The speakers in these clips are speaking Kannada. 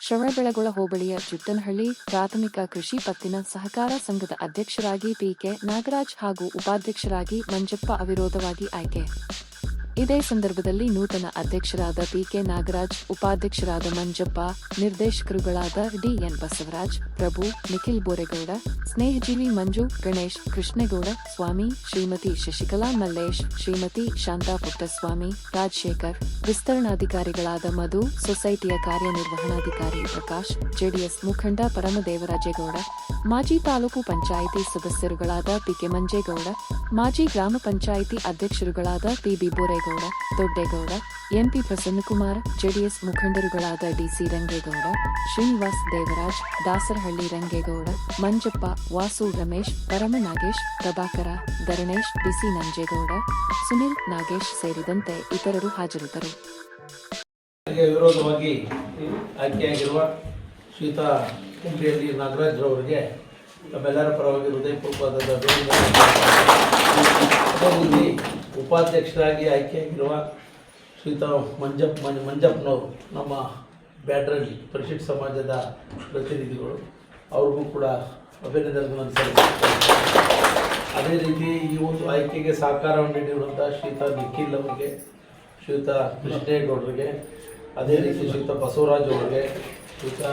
ಶ್ರವಣಬೆಳಗೊಳ ಹೋಬಳಿಯ ಜುಟ್ಟನಹಳ್ಳಿ ಪ್ರಾಥಮಿಕ ಕೃಷಿ ಪತ್ತಿನ ಸಹಕಾರ ಸಂಘದ ಅಧ್ಯಕ್ಷರಾಗಿ ಪಿಕೆ ನಾಗರಾಜ್ ಹಾಗೂ ಉಪಾಧ್ಯಕ್ಷರಾಗಿ ಮಂಜಪ್ಪ ಅವಿರೋಧವಾಗಿ ಆಯ್ಕೆ. ಇದೇ ಸಂದರ್ಭದಲ್ಲಿ ನೂತನ ಅಧ್ಯಕ್ಷರಾದ ಪಿಕೆ ನಾಗರಾಜ್, ಉಪಾಧ್ಯಕ್ಷರಾದ ಮಂಜಪ್ಪ, ನಿರ್ದೇಶಕರುಗಳಾದ ಡಿಎನ್ ಬಸವರಾಜ್, ಪ್ರಭು, ನಿಖಿಲ್ ಬೋರೇಗೌಡ, ಸ್ನೇಹಜೀವಿ ಮಂಜು, ಗಣೇಶ್, ಕೃಷ್ಣೇಗೌಡ, ಸ್ವಾಮಿ, ಶ್ರೀಮತಿ ಶಶಿಕಲಾ ಮಲ್ಲೇಶ್, ಶ್ರೀಮತಿ ಶಾಂತಾ ಪುಟ್ಟಸ್ವಾಮಿ, ರಾಜಶೇಖರ್, ವಿಸ್ತರಣಾಧಿಕಾರಿಗಳಾದ ಮಧು, ಸೊಸೈಟಿಯ ಕಾರ್ಯನಿರ್ವಹಣಾಧಿಕಾರಿ ಪ್ರಕಾಶ್, ಜೆಡಿಎಸ್ ಮುಖಂಡ ಪರಮದೇವರಾಜೇಗೌಡ, ಮಾಜಿ ತಾಲೂಕು ಪಂಚಾಯಿತಿ ಸದಸ್ಯರುಗಳಾದ ಪಿಕೆ ಮಂಜೇಗೌಡ, ಮಾಜಿ ಗ್ರಾಮ ಪಂಚಾಯಿತಿ ಅಧ್ಯಕ್ಷರುಗಳಾದ PB Boregowda, Doddegowda, MP Prasannakumar, JDS ಮುಖಂಡರುಗಳಾದ ಡಿಸಿ ರಂಗೇಗೌಡ, ಶ್ರೀನಿವಾಸ್ ದೇವರಾಜ್, ದಾಸರಹಳ್ಳಿ ರಂಗೇಗೌಡ, ಮಂಜಪ್ಪ, ವಾಸು ರಮೇಶ್, ಪರಮ ನಾಗೇಶ್, ಪ್ರಭಾಕರ, ಧರಣೇಶ್, ಬಿಸಿ ನಂಜೇಗೌಡ, ಸುನಿಲ್ ನಾಗೇಶ್ ಸೇರಿದಂತೆ ಇತರರು ಹಾಜರಿದ್ದರು. ವಿರೋಧವಾಗಿ ಆಯ್ಕೆಯಾಗಿರುವ ಶ್ರೀಯುತ ಕುಂಬ್ರಿಯಲ್ಲಿ ನಾಗರಾಜ್ ಅವರಿಗೆ ನಮ್ಮೆಲ್ಲರ ಪರವಾಗಿ ಹೃದಯಪೂರ್ವಕವಾದ ಅಭಿನಂದನೆ. ಉಪಾಧ್ಯಕ್ಷರಾಗಿ ಆಯ್ಕೆಯಾಗಿರುವ ಶ್ರೀಯುತ ಮಂಜಪ್ಪನವರು ನಮ್ಮ ಬ್ಯಾಡ್ರಲ್ಲಿ ಪರಿಶಿಷ್ಟ ಸಮಾಜದ ಪ್ರತಿನಿಧಿಗಳು, ಅವ್ರಿಗೂ ಕೂಡ ಅಭಿನಂದನೆಗಳನ್ನು ಸಲ್ಲಿಸುತ್ತಾರೆ. ಅದೇ ರೀತಿ ಈ ಒಂದು ಆಯ್ಕೆಗೆ ಸಹಕಾರವನ್ನು ನೀಡಿರುವಂಥ ಶ್ರೀಯುತ ನಿಖಿಲ್ ಅವರಿಗೆ, ಶ್ರೀಯುತ ಕೃಷ್ಣೇಗೌಡರಿಗೆ, ಅದೇ ರೀತಿ ಶ್ರೀಯುತ ಬಸವರಾಜ್ ಅವರಿಗೆ, ಶ್ರೀಯುತ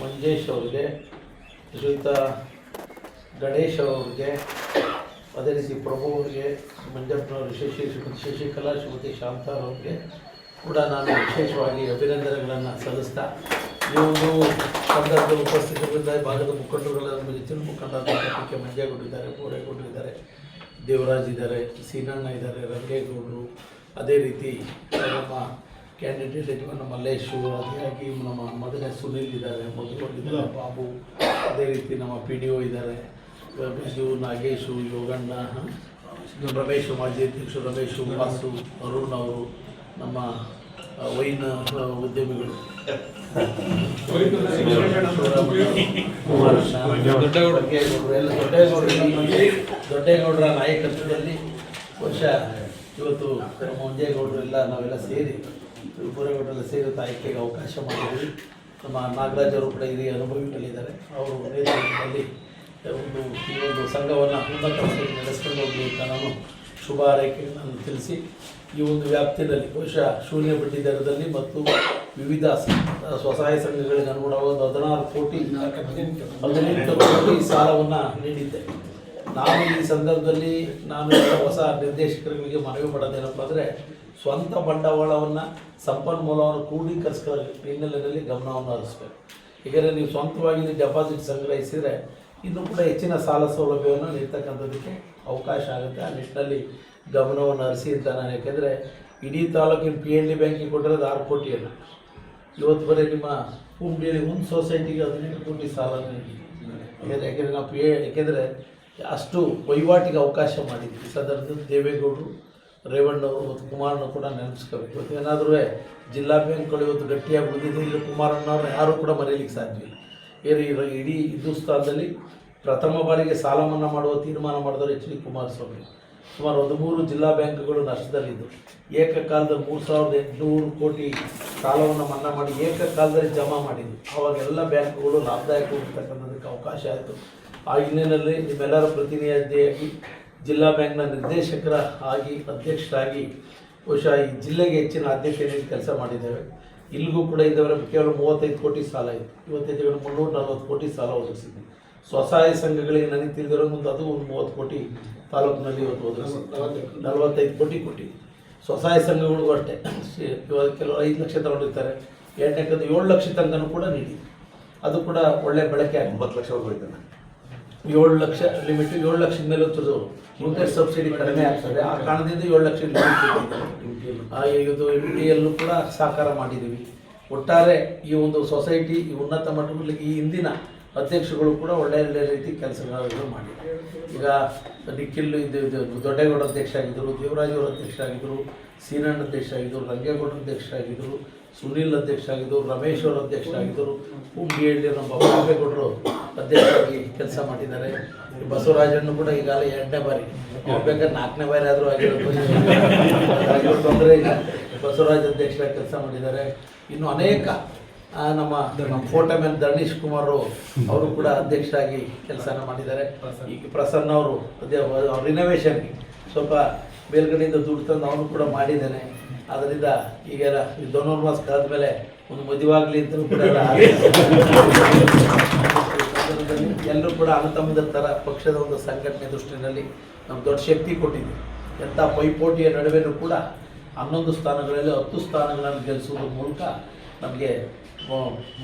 ಮಂಜೇಶ್ ಅವರಿಗೆ, ಶ್ರೀಯುತ ಗಣೇಶ್ ಅವರಿಗೆ, ಅದೇ ರೀತಿ ಪ್ರಭು ಅವರಿಗೆ, ಮಂಜಪ್ಪನವರು, ಶಶಿಕಲಾ, ಶ್ರೀಮತಿ ಶಾಂತಾರವ್ರಿಗೆ ಕೂಡ ನಾನು ವಿಶೇಷವಾಗಿ ಅಭಿನಂದನೆಗಳನ್ನು ಸಲ್ಲಿಸ್ತಾ, ಈ ಒಂದು ಸಂದರ್ಭದಲ್ಲಿ ಉಪಸ್ಥಿತರಿದ್ದ ಭಾಗದ ಮುಖಂಡರುಗಳ ಹೆಚ್ಚಿನ ಮುಖಂಡರಾದ ಪಿಕೆ ಮಂಜೇಗೌಡರಿದ್ದಾರೆ, ಬೋರೇಗೌಡರಿದ್ದಾರೆ, ದೇವರಾಜ್ ಇದ್ದಾರೆ, ಸೀನಣ್ಣ ಇದ್ದಾರೆ, ರಂಗೇಗೌಡರು, ಅದೇ ರೀತಿ ನಮ್ಮ ಕ್ಯಾಂಡಿಡೇಟ್ ಯಜಮಾನ ಮಲ್ಲೇಶು, ಅದಾಗಿ ನಮ್ಮ ಮೊದಲನೇ ಸುನಿಲ್ ಇದ್ದಾರೆ, ಮಧುಕೊಂಡಿದ್ದಾರೆ, ಬಾಬು, ಅದೇ ರೀತಿ ನಮ್ಮ ಪಿ ಡಿ ಒ ಇದ್ದಾರೆ, ರಮೇಶು, ನಾಗೇಶು, ಯೋಗಣ್ಣ, ರಮೇಶು, ಮಾಜಿ ಅಧ್ಯಕ್ಷರು ರಮೇಶು, ವಾಸು, ಅರುಣ್ ಅವರು, ನಮ್ಮ ವೈನ್ ಉದ್ಯಮಿಗಳು, ದೊಡ್ಡೇಗೌಡರ ನಾಯಕತ್ವದಲ್ಲಿ ಬಹುಶಃ ಇವತ್ತು ನಮ್ಮ ಮಂಜೇಗೌಡರು ನಾವೆಲ್ಲ ಸೇರಿ, ಬೋರೇಗೌಡರೆಲ್ಲ ಸೇರಿ ಆಯ್ಕೆಗೆ ಅವಕಾಶ ಮಾಡಿದ್ವಿ. ನಮ್ಮ ನಾಗರಾಜ್ ಅವರು ಕೂಡ ಹಿರಿಯ ಅನುಭವಿಗಳಿದ್ದಾರೆ. ಅವರು ನೇತೃತ್ವದಲ್ಲಿ ಈ ಒಂದು ಸಂಘವನ್ನು ಉನ್ನತ ಮಟ್ಟಕ್ಕೆ ನಡೆಸ್ಕೊಂಡು ಹೋಗಲಿ ಅಂತ ನಾನು ಶುಭ ಹಾರೈಕೆಗಳನ್ನು ತಿಳಿಸಿ, ಈ ಒಂದು ವ್ಯಾಪ್ತಿಯಲ್ಲಿ ಬಹುಶಃ ಶೂನ್ಯ ಬಡ್ಡಿ ದರದಲ್ಲಿ ಮತ್ತು ವಿವಿಧ ಸ್ವಸಹಾಯ ಸಂಘಗಳಿಗೆ ಅನುಗುಣವಾದ 18 ಕೋಟಿ ಸಾಲವನ್ನು ನೀಡಿದ್ದೆ. ನಾನು ಈ ಸಂದರ್ಭದಲ್ಲಿ ಹೊಸ ನಿರ್ದೇಶಕರುಗಳಿಗೆ ಮನವಿ ಮಾಡೋದೇನಪ್ಪ ಅಂದರೆ, ಸ್ವಂತ ಬಂಡವಾಳವನ್ನು, ಸಂಪನ್ಮೂಲವನ್ನು ಕ್ರೋಢೀಕರಿಸುವ ಹಿನ್ನೆಲೆಯಲ್ಲಿ ಗಮನವನ್ನು ಹರಿಸಬೇಕು. ಹೀಗಾದರೆ ನೀವು ಸ್ವಂತವಾಗಿ ಡೆಪಾಸಿಟ್ ಸಂಗ್ರಹಿಸಿದರೆ ಇನ್ನೂ ಕೂಡ ಹೆಚ್ಚಿನ ಸಾಲ ಸೌಲಭ್ಯವನ್ನು ನೀಡ್ತಕ್ಕಂಥದ್ದಕ್ಕೆ ಅವಕಾಶ ಆಗುತ್ತೆ. ಆ ನಿಟ್ಟಿನಲ್ಲಿ ಗಮನವನ್ನು ಹರಿಸಿ ಅಂತ ನಾನು, ಯಾಕೆಂದರೆ ಇಡೀ ತಾಲೂಕಿನ PNB ಬ್ಯಾಂಕಿಗೆ ಕೊಟ್ಟಿರೋದು 6 ಕೋಟಿಯನ್ನು, ಇವತ್ತು ಬರೀ ನಿಮ್ಮ ಕುಂಬ್ರಿಯಲ್ಲಿ ಒಂದು ಸೊಸೈಟಿಗೆ 18 ಕೋಟಿ ಸಾಲ ನೀಡಿ. ಯಾಕೆಂದರೆ ನಾವು ಯಾಕೆಂದರೆ ಅಷ್ಟು ವಹಿವಾಟಿಗೆ ಅವಕಾಶ ಮಾಡಿದ್ವಿ. ಈ ಸಂದರ್ಭದಲ್ಲಿ ದೇವೇಗೌಡರು, ರೇವಣ್ಣವರು ಮತ್ತು ಕುಮಾರಣ್ಣ ಕೂಡ ನೆನಪಿಸ್ಕೋಬೇಕು. ಇವತ್ತು ಏನಾದರೂ ಜಿಲ್ಲಾ ಬ್ಯಾಂಕ್ಗಳು ಇವತ್ತು ಗಟ್ಟಿಯಾಗಿ ಉಳಿದಿದ್ದು, ಇಲ್ಲಿ ಕುಮಾರಣ್ಣವ್ರನ್ನ ಯಾರೂ ಕೂಡ ಮರೆಯಲಿಕ್ಕೆ ಸಾಧ್ಯವಿಲ್ಲ. ಇಡೀ ಹಿಂದೂಸ್ತಾನದಲ್ಲಿ ಪ್ರಥಮ ಬಾರಿಗೆ ಸಾಲ ಮನ್ನಾ ಮಾಡುವ ತೀರ್ಮಾನ ಮಾಡಿದವರು HD ಕುಮಾರಸ್ವಾಮಿ. ಸುಮಾರು 13 ಜಿಲ್ಲಾ ಬ್ಯಾಂಕ್ಗಳು ನಷ್ಟದಲ್ಲಿದ್ದು, ಏಕಕಾಲದಲ್ಲಿ 3800 ಕೋಟಿ ಸಾಲವನ್ನು ಮನ್ನಾ ಮಾಡಿ ಏಕಕಾಲದಲ್ಲಿ ಜಮಾ ಮಾಡಿದ್ದು. ಆವಾಗ ಎಲ್ಲ ಬ್ಯಾಂಕ್ಗಳು ಲಾಭದಾಯಕವಾಗಿರ್ತಕ್ಕಂಥದ್ದಕ್ಕೆ ಅವಕಾಶ ಆಯಿತು. ಆ ಹಿನ್ನೆಲೆಯಲ್ಲಿ ನಿಮ್ಮೆಲ್ಲರ ಪ್ರತಿನಿಧಿಯಾಗಿ ಜಿಲ್ಲಾ ಬ್ಯಾಂಕ್ನ ನಿರ್ದೇಶಕರ ಆಗಿ, ಅಧ್ಯಕ್ಷರಾಗಿ ಬಹುಶಃ ಈ ಜಿಲ್ಲೆಗೆ ಹೆಚ್ಚಿನ ಆದ್ಯತೆ ನೀಡಿ ಕೆಲಸ ಮಾಡಿದ್ದೇವೆ. ಇಲ್ಲಿಗೂ ಕೂಡ ಇದ್ದವರೆ ಕೇವಲ 35 ಕೋಟಿ ಸಾಲ ಇತ್ತು, ಇವತ್ತೈದು 340 ಕೋಟಿ ಸಾಲ ಒದಗಿಸಿದ್ವಿ. ಸ್ವಸಹಾಯ ಸಂಘಗಳಿಗೆ ನನಗೆ ತಿಳಿದಿರೋ ಮುಂದೆ ಅದು ಒಂದು 30 ಕೋಟಿ ತಾಲೂಕಿನಲ್ಲಿ ಇವತ್ತು ಒದಗಿಸಿದ್ವಿ. 45 ಕೋಟಿ ಕೊಟ್ಟು ಸ್ವಸಹಾಯ ಸಂಘಗಳಿಗೂ ಅಷ್ಟೇ. ಇವಾಗ ಕೆಲವು 5 ಲಕ್ಷ ತಗೊಂಡಿರ್ತಾರೆ, 7 ಲಕ್ಷ ತನಕನೂ ಕೂಡ ನೀಡಿ, ಅದು ಕೂಡ ಒಳ್ಳೆ ಬಳಕೆ ಆಗಿ 9 ಲಕ್ಷ ಹೋಗ್ತಾನೆ. 7 ಲಕ್ಷ ಲಿಮಿಟ್, 7 ಲಕ್ಷದ ಮೇಲೆ ಯೂನಿಟ್ ಸಬ್ಸಿಡಿ ಕಡಿಮೆ ಆಗ್ತದೆ. ಆ ಕಾರಣದಿಂದ 7 ಲಕ್ಷ ಇದು MTಯಲ್ಲೂ ಕೂಡ ಸಹಕಾರ ಮಾಡಿದ್ದೀವಿ. ಒಟ್ಟಾರೆ ಈ ಒಂದು ಸೊಸೈಟಿ ಈ ಉನ್ನತ ಮಟ್ಟದಲ್ಲಿ ಈ ಹಿಂದಿನ ಅಧ್ಯಕ್ಷಗಳು ಕೂಡ ಒಳ್ಳೆಯ ರೀತಿ ಕೆಲಸಗಳನ್ನು ಮಾಡಿದ್ದಾರೆ. ಈಗ ನಿಖಿಲ್ ದೊಡ್ಡೇಗೌಡ ಅಧ್ಯಕ್ಷ ಆಗಿದ್ದರು, ದೇವರಾಜ್ ಅವರು ಅಧ್ಯಕ್ಷ ಆಗಿದ್ದರು, ಸೀನಣ್ಣ ಅಧ್ಯಕ್ಷ ಆಗಿದ್ದರು, ರಂಗೇಗೌಡ ಅಧ್ಯಕ್ಷ ಆಗಿದ್ದರು, ಸುನಿಲ್ ಅಧ್ಯಕ್ಷ ಆಗಿದ್ದರು, ರಮೇಶ್ ಅವರು ಅಧ್ಯಕ್ಷ ಆಗಿದ್ದರು, ಕುಂಬ್ರಿಯಲ್ಲಿ ನಮ್ಮ ಬಾಬೇಗೌಡರು ಅಧ್ಯಕ್ಷರಾಗಿ ಕೆಲಸ ಮಾಡಿದ್ದಾರೆ. ಬಸವರಾಜನ್ನು ಕೂಡ ಈಗಾಗಲೇ 2ನೇ ಬಾರಿ, ಬೇಕಾದ್ರೆ 4ನೇ ಬಾರಿ ಆದರೂ ಆಗಿರೋ ತೊಂದರೆ ಇಲ್ಲ, ಬಸವರಾಜ್ ಅಧ್ಯಕ್ಷರಾಗಿ ಕೆಲಸ ಮಾಡಿದ್ದಾರೆ. ಇನ್ನು ಅನೇಕ ನಮ್ಮ ಫೋಟೋ ಮ್ಯಾನ್ ಧರಣೀಶ್ ಕುಮಾರ್ ಅವರು ಕೂಡ ಅಧ್ಯಕ್ಷರಾಗಿ ಕೆಲಸನ ಮಾಡಿದ್ದಾರೆ. ಈಗ ಪ್ರಸನ್ನ ಅವರು ರಿನೋವೇಷನ್ಗೆ ಸ್ವಲ್ಪ ಮೇಲ್ಗಡೆಯಿಂದ ದುಡ್ಡು ತಂದು ಅವನು ಕೂಡ ಮಾಡಿದ್ದಾನೆ. ಅದರಿಂದ ಈಗ ದೊನ್ನೂರು ಮಾಸ ಕಳೆದ ಮೇಲೆ ಒಂದು ಮದುವಾಗಲಿ ಅಂತ ಕೂಡ ಎಲ್ಲರೂ ಕೂಡ ಅಣ್ಣತಮ್ಮದ ಥರ ಪಕ್ಷದ ಒಂದು ಸಂಘಟನೆ ದೃಷ್ಟಿನಲ್ಲಿ ನಮ್ಗೆ ದೊಡ್ಡ ಶಕ್ತಿ ಕೊಟ್ಟಿದೆ. ಎಂಥ ಪೈಪೋಟಿಯ ನಡುವೆಯೂ ಕೂಡ 11 ಸ್ಥಾನಗಳಲ್ಲಿ 10 ಸ್ಥಾನಗಳನ್ನು ಗೆಲ್ಲಿಸುವುದರ ಮೂಲಕ ನಮಗೆ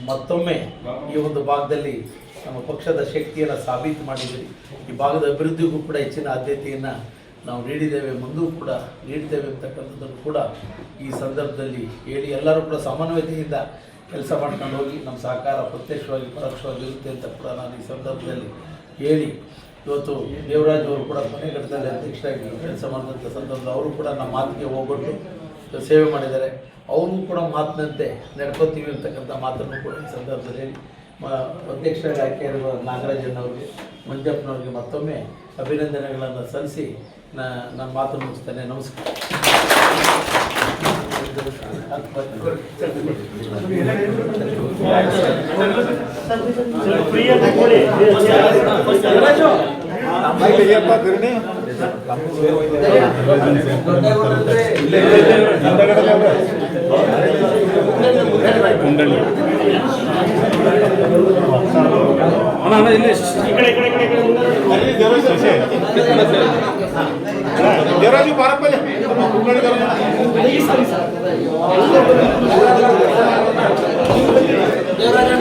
ಮತ್ತೊಮ್ಮೆ ಈ ಒಂದು ಭಾಗದಲ್ಲಿ ನಮ್ಮ ಪಕ್ಷದ ಶಕ್ತಿಯನ್ನು ಸಾಬೀತು ಮಾಡಿದ್ದೀವಿ. ಈ ಭಾಗದ ಅಭಿವೃದ್ಧಿಗೂ ಕೂಡ ಹೆಚ್ಚಿನ ಆದ್ಯತೆಯನ್ನು ನಾವು ನೀಡಿದ್ದೇವೆ, ಮುಂದೂ ಕೂಡ ನೀಡ್ತೇವೆ ಅಂತಕ್ಕಂಥದ್ದನ್ನು ಕೂಡ ಈ ಸಂದರ್ಭದಲ್ಲಿ ಹೇಳಿ ಎಲ್ಲರೂ ಕೂಡ ಸಮನ್ವಯತೆಯಿಂದ ಕೆಲಸ ಮಾಡ್ಕೊಂಡು ಹೋಗಿ ನಮ್ಮ ಸಹಕಾರ ಪ್ರತ್ಯಕ್ಷವಾಗಿ ಪರೋಕ್ಷವಾಗಿ ಇರುತ್ತೆ ಅಂತ ಕೂಡ ನಾನು ಈ ಸಂದರ್ಭದಲ್ಲಿ ಹೇಳಿ, ಇವತ್ತು ದೇವರಾಜ್ ಅವರು ಕೂಡ ಕೊನೆಘಟ್ಟದಲ್ಲಿ ಅಧ್ಯಕ್ಷರಾಗಿ ಕೆಲಸ ಮಾಡಿದಂಥ ಸಂದರ್ಭದಲ್ಲಿ ಅವರು ಕೂಡ ನಮ್ಮ ಮಾತಿಗೆ ಹೋಗ್ಬಿಟ್ಟು ಸೇವೆ ಮಾಡಿದ್ದಾರೆ. ಅವರು ಕೂಡ ಮಾತಿನಂತೆ ನಡ್ಕೋತೀವಿ ಅಂತಕ್ಕಂಥ ಮಾತನ್ನು ಕೂಡ ಈ ಸಂದರ್ಭದಲ್ಲಿ ಹೇಳಿ ಅಧ್ಯಕ್ಷರಾಗಿ ಆಯ್ಕೆಯಾಗಿರುವ ನಾಗರಾಜಣ್ಣವ್ರಿಗೆ, ಮಂಜಪ್ಪನವ್ರಿಗೆ ಮತ್ತೊಮ್ಮೆ ಅಭಿನಂದನೆಗಳನ್ನು ಸಲ್ಲಿಸಿ ನನ್ನ ಮಾತನ್ನು ಮುಗಿಸ್ತೇನೆ. ನಮಸ್ಕಾರ. ದೇವರಾಜು ಬಾರಪ್ಪಲ್ಲಿ ದೇವರಾಜ